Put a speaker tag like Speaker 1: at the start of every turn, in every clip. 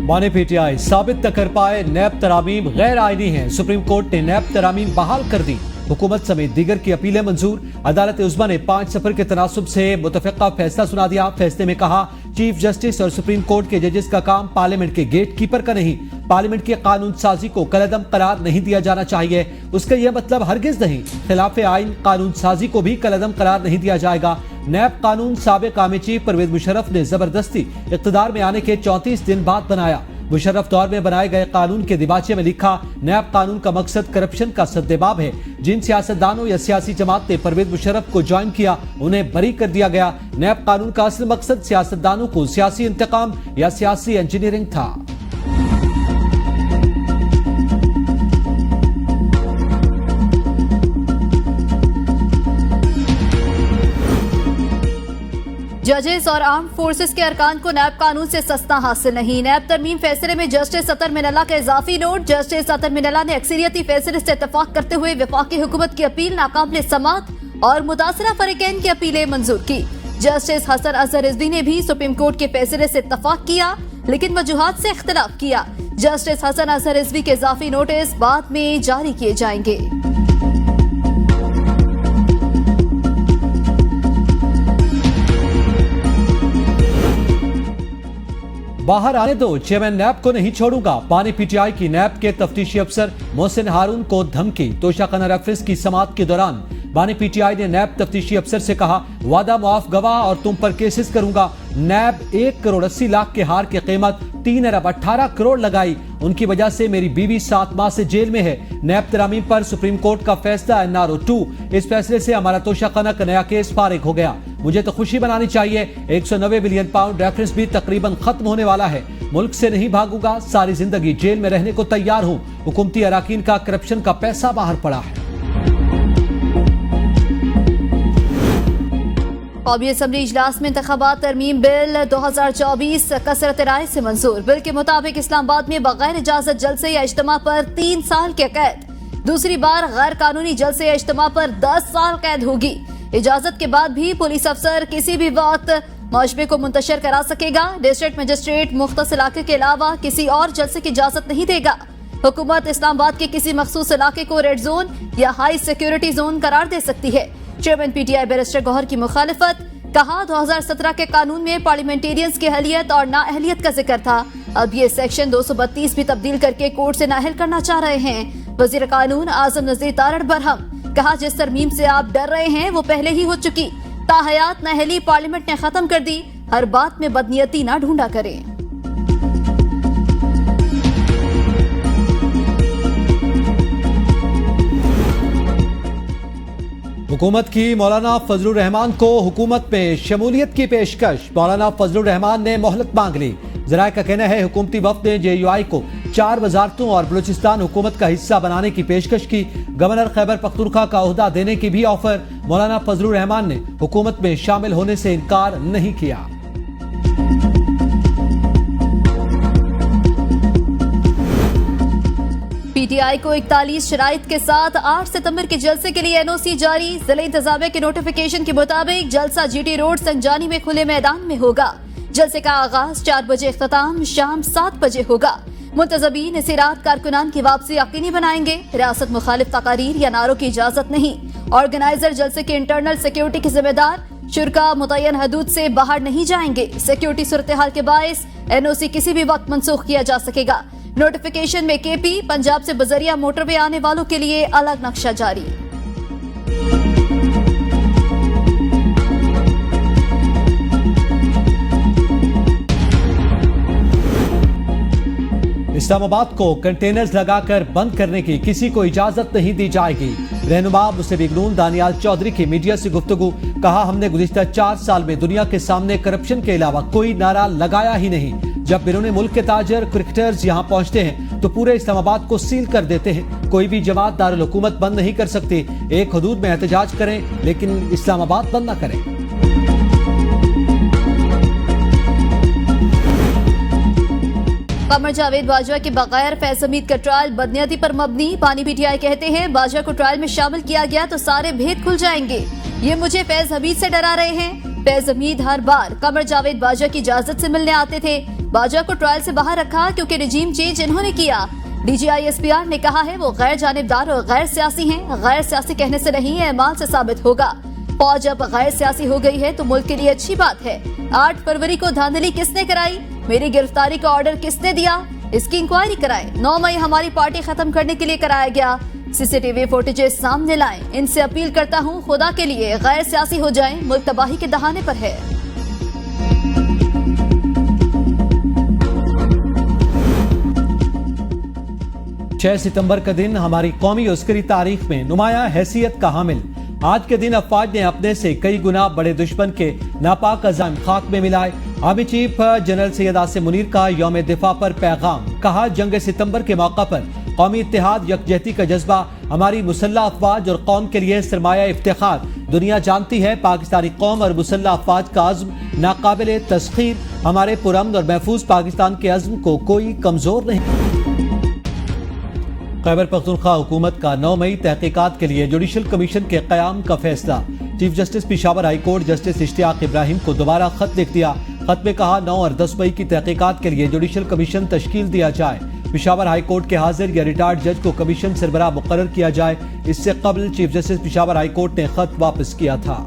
Speaker 1: बाने पीटीआई साबित न कर पाए नैब तरामीम गैर आईनी है। सुप्रीम कोर्ट ने नैब तरामीम बहाल कर दी। हुकूमत समेत दीगर की अपीलें मंजूर। अदालत उज़्मा ने 5 सफर के तनासुब से मुतफ़िक़ा फैसला सुना दिया। फैसले में कहा, चीफ जस्टिस और सुप्रीम कोर्ट के जजेस का काम पार्लियामेंट के गेट कीपर का नहीं। पार्लियामेंट की कानून साजी को कलअदम करार नहीं दिया जाना चाहिए। उसका यह मतलब हरगिज नहीं, खिलाफ आइन कानून साजी को भी कलअदम करार नहीं दिया जाएगा। नैब कानून साबिक़ आर्मी चीफ परवेज मुशर्रफ ने जबरदस्ती इक़्तिदार में आने के 34 दिन बाद बनाया। मुशर्रफ दौर में बनाए गए कानून के दिबाचे में लिखा, नैब कानून का मकसद करप्शन का सद्देबाब है। जिन सियासतदानों या सियासी जमात ने परवेज मुशर्रफ को ज्वाइन किया, उन्हें बरी कर दिया गया। नैब कानून का असल मकसद सियासतदानों को सियासी इंतकाम या सियासी इंजीनियरिंग था।
Speaker 2: जजेस और आर्म फोर्सेस के अरकान को नैब कानून से सस्ता हासिल नहीं। नैब तरमीम फैसले में जस्टिस अतर मिनल्ला का इजाफी नोट। जस्टिस अतर मिनल्ला ने अक्सरियती फैसले से इत्तफाक करते हुए वफाकी हुकूमत की अपील नाकाबिल समाअत और मुतासिरा फरीकैन की अपीलें मंजूर की। जस्टिस हसन अजहर रिजवी ने भी सुप्रीम कोर्ट के फैसले से इत्तफाक किया, लेकिन वजूहात से इख्तिलाफ किया। जस्टिस हसन अजहर रिजवी के इजाफी नोटिस बाद में जारी किए जाएंगे।
Speaker 1: बाहर आने दो, चेयरमैन नैब को नहीं छोड़ूंगा। बानी पीटीआई की नैब के तफ्तीशी अफसर मोहसिन हारून को धमकी। तोशाखाना रेफरेंस की समाअत के दौरान बानी पीटीआई ने नैब तफ्तीशी अफसर से कहा, वादा मुआफ गवाह और तुम पर केसेस करूंगा। नैब 1 करोड़ 80 लाख के हार की कीमत 3 अरब 18 करोड़ लगाई। उनकी वजह से मेरी बीवी 7 माह से जेल में है। नैब तरामीम पर सुप्रीम कोर्ट का फैसला NRO 2। इस फैसले से हमारा तोशाखाना का नया केस फारिग हो गया। मुझे तो खुशी मनानी चाहिए। 190 बिलियन पाउंड रेफरेंस भी तकरीबन खत्म होने वाला है। मुल्क से नहीं भागूंगा, सारी जिंदगी जेल में रहने को तैयार हूँ। हुकूमती अराकीन का करप्शन का पैसा बाहर पड़ा है।
Speaker 2: कौमी असम्बली इजलास में इंतखाबात तरमीम बिल 2024 कसरत राय से मंजूर। बिल के मुताबिक इस्लामाबाद में बगैर इजाजत जलसे या इज्तिमा पर 3 साल के कैद। दूसरी बार गैर कानूनी जलसे या इज्तिमा पर 10 साल कैद होगी। इजाजत के बाद भी पुलिस अफसर किसी भी वक्त मौजमे को मुंतशर करा सकेगा। डिस्ट्रिक्ट मजिस्ट्रेट मुख्तस इलाके के अलावा किसी और जलसे की इजाजत नहीं देगा। हुकूमत इस्लामाबाद के किसी मखसूस इलाके को रेड जोन या हाई सिक्योरिटी जोन करार दे सकती है। चेयरमैन पीटीआई बैरिस्टर गौहर की मुखालिफत। कहा, 2017 के कानून में पार्लियामेंटेरियंस की अहलियत और नाअहलियत का जिक्र था। अब ये सेक्शन 232 भी तब्दील करके कोर्ट से नाअहल करना चाह रहे हैं। वजीर कानून आजम नजीर तारड़ बरहम। कहा, जिस तरमीम से आप डर रहे हैं वो पहले ही हो चुकी। ताहयात नाअहली पार्लियामेंट ने खत्म कर दी। हर बात में बदनीयती ना ढूंढा करें।
Speaker 1: हुकूमत की मौलाना फजलुर रहमान को हुकूमत में शमूलियत की पेशकश। मौलाना फजलुर रहमान ने मोहलत मांग ली। जराये का कहना है, हुकूमती वफ्द ने JUI को 4 वजारतों और बलूचिस्तान हुकूमत का हिस्सा बनाने की पेशकश की। गवर्नर खैबर पख्तूनख्वा का ओहदा देने की भी ऑफर। मौलाना फजलुर रहमान ने हुकूमत में शामिल होने से इनकार नहीं किया।
Speaker 2: पीटीआई को 41 शराइत के साथ 8 सितंबर के जलसे के लिए NOC जारी। जिला इंतजामिया के नोटिफिकेशन के मुताबिक जलसा GT रोड संजानी में खुले मैदान में होगा। जलसे का आगाज 4 बजे, इख्तिताम शाम 7 बजे होगा। मुंतजबीन इसी रात कारकुनान की वापसी यकीनी बनाएंगे। रियासत मुखालिफ तकारीर या नारों की इजाजत नहीं। ऑर्गेनाइजर जलसे के इंटरनल सिक्योरिटी के जिम्मेदार। शुरका मुतय्यन हदूद से बाहर नहीं जाएंगे। सिक्योरिटी सूरत हाल के बायस NOC किसी भी वक्त मनसूख किया जा सकेगा। नोटिफिकेशन में KP पंजाब से बजरिया मोटरवे आने वालों के लिए अलग नक्शा जारी।
Speaker 1: इस्लामाबाद को कंटेनर्स लगाकर बंद करने की किसी को इजाजत नहीं दी जाएगी। रहनुमा मुस्लिम इग्नून दानियाल चौधरी की मीडिया से गुफ्तगू। कहा, हमने गुज़िश्ता 4 साल में दुनिया के सामने करप्शन के अलावा कोई नारा लगाया ही नहीं। जब बिरूने मुल्क के ताजर क्रिकेटर्स यहाँ पहुँचते हैं तो पूरे इस्लामाबाद को सील कर देते हैं। कोई भी जमात दारुल हुकूमत बंद नहीं कर सकती। एक हदूद में एहतजाज करें, लेकिन इस्लामाबाद बंद न करें।
Speaker 2: कमर जावेद बाजवा के बगैर फैज हमीद का ट्रायल बदनीयती पर मबनी। बानी पीटीआई कहते हैं, बाजवा को ट्रायल में शामिल किया गया तो सारे भेद खुल जाएंगे। ये मुझे फैज हमीद से डरा रहे हैं। फैज हमीद हर बार कमर जावेद बाजवा की इजाजत से मिलने आते थे। बाजवा को ट्रायल से बाहर रखा क्योंकि रिजीम चेंज इन्होंने किया। DGISPR ने कहा है वो गैर जानिबदार और गैर सियासी हैं। गैर सियासी कहने से नहीं, एमाल से साबित होगा। फौज अब गैर सियासी हो गई है तो मुल्क के लिए अच्छी बात है। 8 फरवरी को धांधली किसने कराई? मेरी गिरफ्तारी का ऑर्डर किसने दिया? इसकी इंक्वायरी कराएं। 9 मई हमारी पार्टी खत्म करने के लिए कराया गया। CCTV फुटेजेस सामने लाएं। इनसे अपील करता हूं, खुदा के लिए गैर सियासी हो जाएं। मुल्क तबाही के दहाने पर है।
Speaker 1: छह सितंबर का दिन हमारी कौमी अस्करी तारीख में नुमाया हैसियत का हामिल। आज के दिन अफवाज ने अपने से कई गुना बड़े दुश्मन के नापाक अज़ाइम खाक में मिलाए। Army chief general Syed Asim Munir का यौम दिफा पर पैगाम। कहा, जंग सितंबर के मौका पर कौमी इत्तेहाद यकजहती का जज्बा हमारी मुसल्लह अफवाज और कौम के लिए सरमाया इफ्तिखार। दुनिया जानती है पाकिस्तानी कौम और मुसल्लह अफवाज का अज़्म नाकाबिले तस्खीर। हमारे पुरअमन और महफूज पाकिस्तान के अज़्म को कोई कमजोर नहीं। खैबर पख्तूनख्वा हुकूमत का 9 मई तहकीकात के लिए जुडिशल कमीशन के क़याम का फैसला। Chief justice Peshawar high court justice Ishtiaq Ibrahim को दोबारा खत लिख दिया। खत में कहा, 9 और 10 मई की तहकीकात के लिए जुडिशल कमीशन तश्कील दिया जाए। पेशावर हाई कोर्ट के हाजिर या रिटायर्ड जज को कमीशन सरबराह मुकर्रर किया जाए। इससे कबल chief justice Peshawar high court ने खत वापस किया था।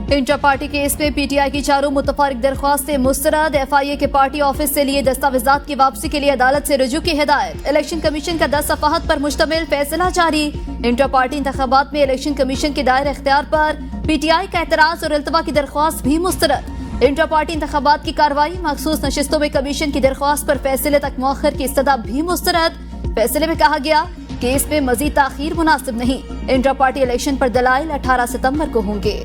Speaker 2: इंटर पार्टी केस में PTI की चारों मुतफारिक दरख्वास्तें मुस्तरद। FIA के पार्टी ऑफिस से लिए दस्तावेजात की वापसी के लिए अदालत से रुजू की हिदायत। इलेक्शन कमीशन का 10 सफाहत पर मुश्तमिल फैसला जारी। इंटर पार्टी इंतखाबात में इलेक्शन कमीशन के दायरे इख्तियार पर PTI का एतराज और इल्तवा की दरख्वास्त भी मुस्तरद। इंटर पार्टी इंतखाबात की कार्रवाई मखसूस नशिस्तों में कमीशन की दरख्वास्त पर फैसले तक मौखर की इस्तदा भी मुस्तरद। फैसले में कहा गया, केस में मजीद ताखीर मुनासिब नहीं। इंटर पार्टी इलेक्शन पर दलाइल 18 सितंबर को होंगे।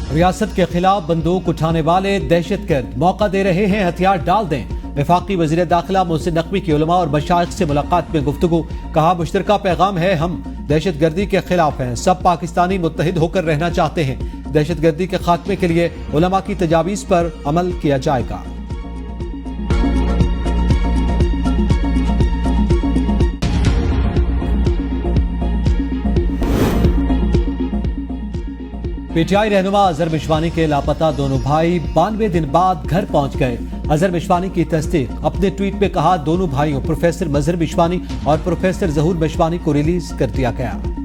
Speaker 1: रियासत के खिलाफ बंदूक उठाने वाले दहशतगर्द मौका दे रहे हैं, हथियार डाल दें। वफाकी वजीर दाखिला मोहसिन नकवी की उलमा और मशाइख से मुलाकात में गुफ्तगू। कहा, मुश्तरका पैगाम है, हम दहशतगर्दी के खिलाफ हैं। सब पाकिस्तानी मुत्तहिद होकर रहना चाहते हैं। दहशतगर्दी के खात्मे के लिए उलमा की तजावीज़ पर अमल किया जाएगा। PTI रहनुमा अजहर मिशवानी के लापता दोनों भाई 92 दिन बाद घर पहुंच गए। अजहर मिशवानी की तस्दीक। अपने ट्वीट में कहा, दोनों भाइयों प्रोफेसर मजहर मिशवानी और प्रोफेसर जहूर मिशवानी को रिलीज कर दिया गया।